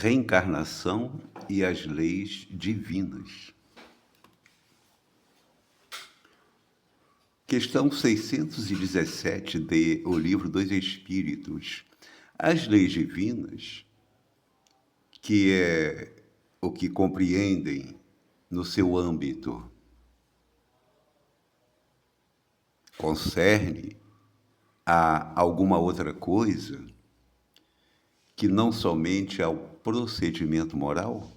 Reencarnação e as leis divinas. Questão 617 de O Livro dos Espíritos. As leis divinas, que é o que compreendem no seu âmbito, concerne a alguma outra coisa que não somente ao procedimento moral?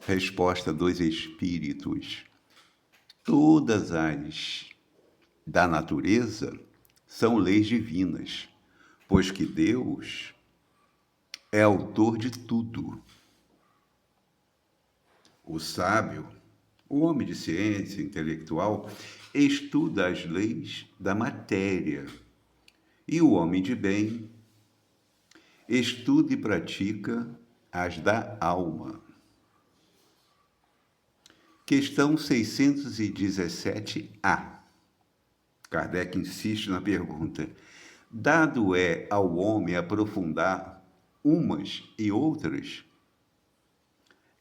Resposta dos Espíritos. Todas as da natureza são leis divinas, pois que Deus é autor de tudo. O sábio, o homem de ciência intelectual, estuda as leis da matéria, e o homem de bem estuda e pratica as da alma. Questão 617A. Kardec insiste na pergunta: dado é ao homem aprofundar umas e outras?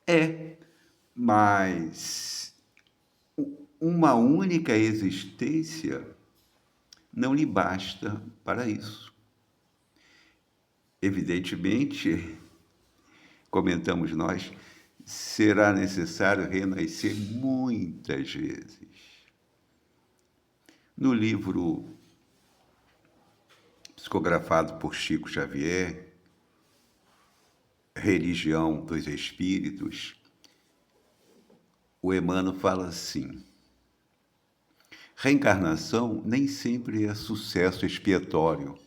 É, mas uma única existência não lhe basta para isso. Evidentemente, comentamos nós, será necessário renascer muitas vezes. No livro psicografado por Chico Xavier, Religião dos Espíritos, o Emmanuel fala assim: reencarnação nem sempre é sucesso expiatório,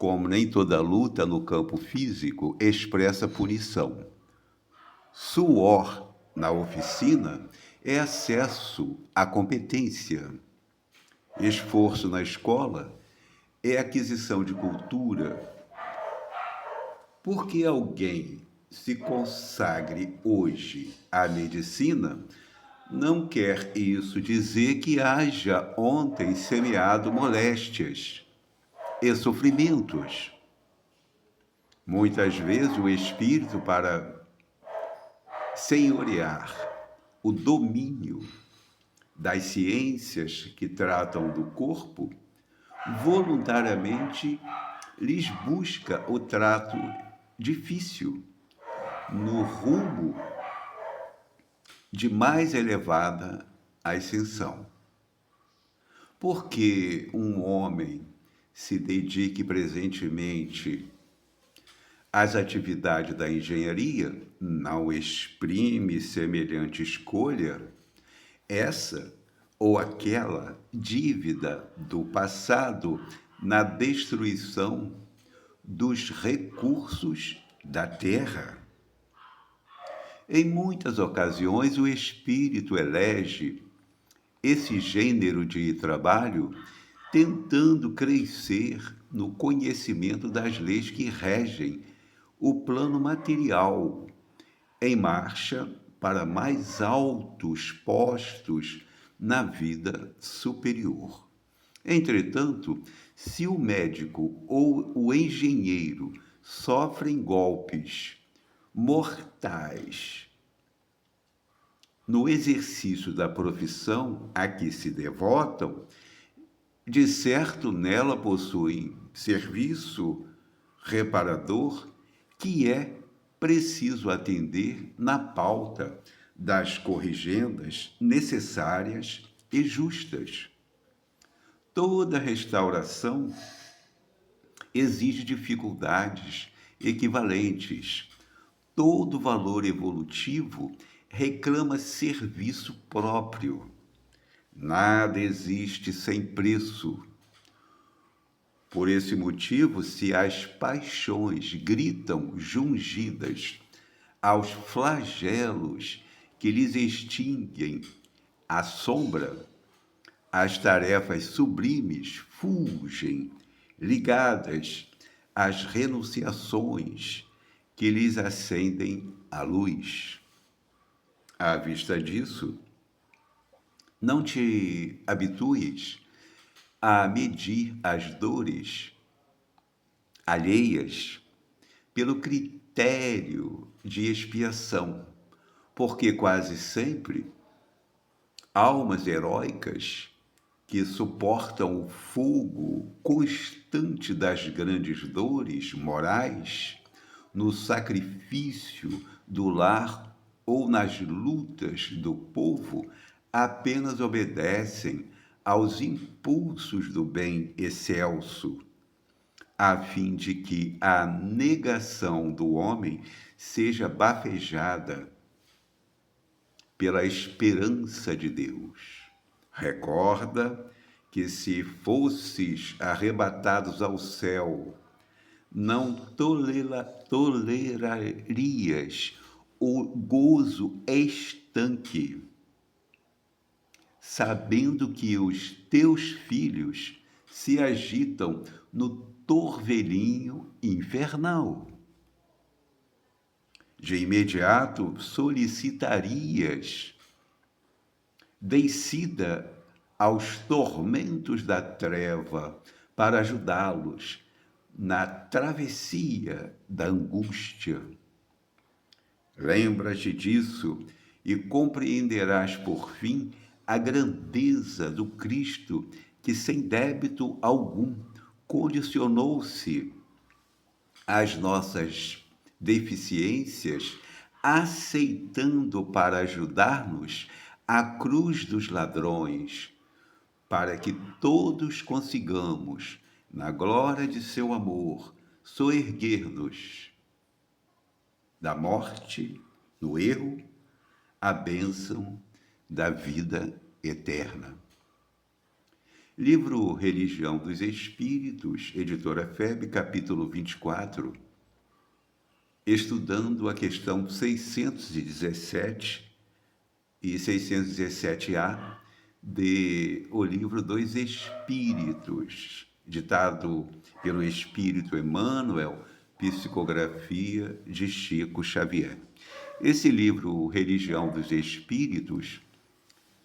como nem toda luta no campo físico expressa punição. Suor na oficina é acesso à competência. Esforço na escola é aquisição de cultura. Porque alguém se consagre hoje à medicina, não quer isso dizer que haja ontem semeado moléstias e sofrimentos. Muitas vezes o espírito, para senhorear o domínio das ciências que tratam do corpo, voluntariamente lhes busca o trato difícil no rumo de mais elevada ascensão. Porque um homem se dedique presentemente às atividades da engenharia, não exprime semelhante escolha, essa ou aquela dívida do passado na destruição dos recursos da terra. Em muitas ocasiões, o espírito elege esse gênero de trabalho tentando crescer no conhecimento das leis que regem o plano material, em marcha para mais altos postos na vida superior. Entretanto, se o médico ou o engenheiro sofrem golpes mortais no exercício da profissão a que se devotam, de certo nela possuem serviço reparador que é preciso atender na pauta das corrigendas necessárias e justas. Toda restauração exige dificuldades equivalentes. Todo valor evolutivo reclama serviço próprio. Nada existe sem preço. Por esse motivo, se as paixões gritam jungidas aos flagelos que lhes extinguem a sombra, as tarefas sublimes fulgem, ligadas às renunciações que lhes acendem a luz. À vista disso, não te habitues a medir as dores alheias pelo critério de expiação, porque quase sempre almas heróicas que suportam o fogo constante das grandes dores morais, no sacrifício do lar ou nas lutas do povo, apenas obedecem aos impulsos do bem excelso, a fim de que a negação do homem seja bafejada pela esperança de Deus. Recorda que se fosses arrebatados ao céu, não tolerarias o gozo estanque, sabendo que os teus filhos se agitam no torvelinho infernal. De imediato solicitarias descida aos tormentos da treva para ajudá-los na travessia da angústia. Lembra-te disso e compreenderás por fim a grandeza do Cristo que, sem débito algum, condicionou-se às nossas deficiências, aceitando para ajudar-nos a cruz dos ladrões, para que todos consigamos, na glória de seu amor, soerguer-nos da morte, no erro, a bênção da vida eterna. Livro Religião dos Espíritos, editora FEB, capítulo 24, estudando a questão 617 e 617A de O Livro dos Espíritos, ditado pelo Espírito Emmanuel, psicografia de Chico Xavier. Esse livro, Religião dos Espíritos,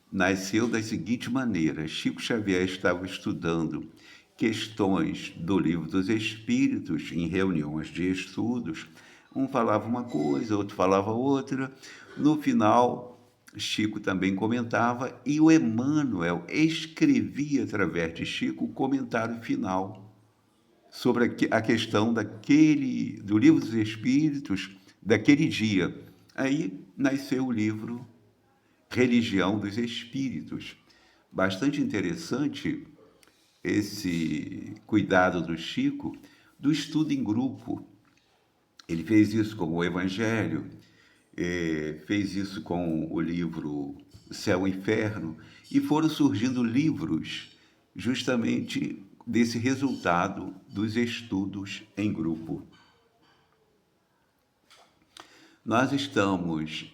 nasceu da seguinte maneira: Chico Xavier estava estudando questões do Livro dos Espíritos em reuniões de estudos. Um falava uma coisa, outro falava outra. No final, Chico também comentava e o Emmanuel escrevia através de Chico o comentário final sobre a questão do Livro dos Espíritos daquele dia. Aí nasceu o livro Religião dos Espíritos. Bastante interessante esse cuidado do Chico do estudo em grupo. Ele fez isso com o Evangelho, fez isso com o livro Céu e Inferno, e foram surgindo livros justamente desse resultado dos estudos em grupo. Nós estamos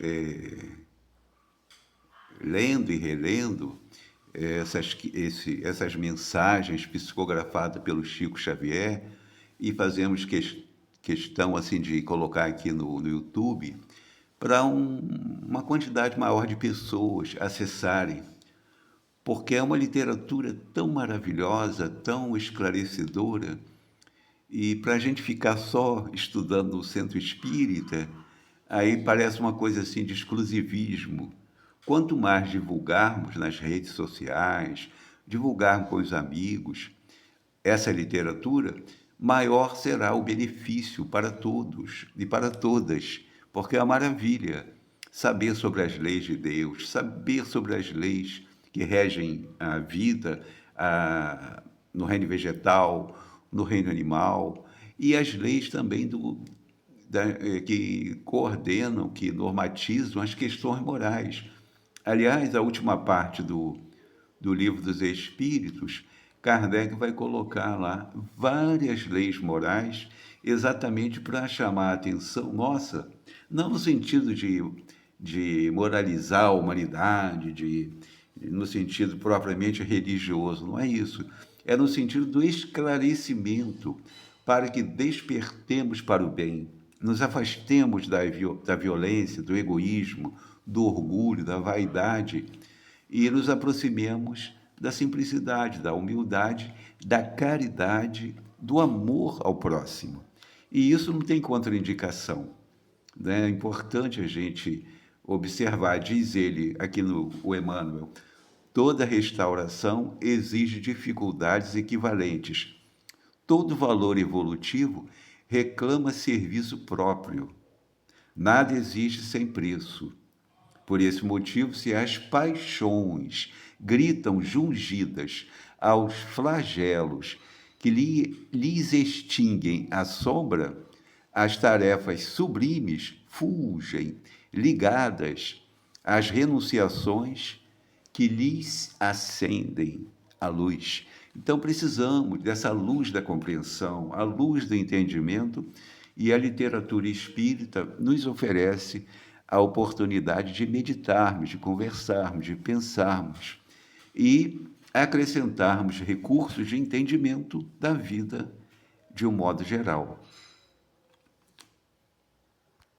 lendo e relendo essas mensagens psicografadas pelo Chico Xavier e fazemos questão assim de colocar aqui no YouTube para uma quantidade maior de pessoas acessarem, porque é uma literatura tão maravilhosa, tão esclarecedora, e para a gente ficar só estudando o Centro Espírita, aí parece uma coisa assim de exclusivismo. Quanto mais divulgarmos nas redes sociais, divulgarmos com os amigos essa literatura, maior será o benefício para todos e para todas, porque é uma maravilha saber sobre as leis de Deus, saber sobre as leis que regem a vida no reino vegetal, no reino animal, e as leis também que coordenam, que normatizam as questões morais. Aliás, a última parte do Livro dos Espíritos, Kardec vai colocar lá várias leis morais exatamente para chamar a atenção nossa, não no sentido de moralizar a humanidade, no sentido propriamente religioso, não é isso. É no sentido do esclarecimento, para que despertemos para o bem, nos afastemos da violência, do egoísmo, do orgulho, da vaidade, e nos aproximemos da simplicidade, da humildade, da caridade, do amor ao próximo. E isso não tem contraindicação, né? É importante a gente observar, diz ele aqui no o Emmanuel, toda restauração exige dificuldades equivalentes. Todo valor evolutivo reclama serviço próprio. Nada existe sem preço. Por esse motivo, se as paixões gritam jungidas aos flagelos que lhes extinguem a sombra, as tarefas sublimes fulgem, ligadas às renunciações que lhes acendem a luz. Então, precisamos dessa luz da compreensão, a luz do entendimento, e a literatura espírita nos oferece a oportunidade de meditarmos, de conversarmos, de pensarmos e acrescentarmos recursos de entendimento da vida de um modo geral.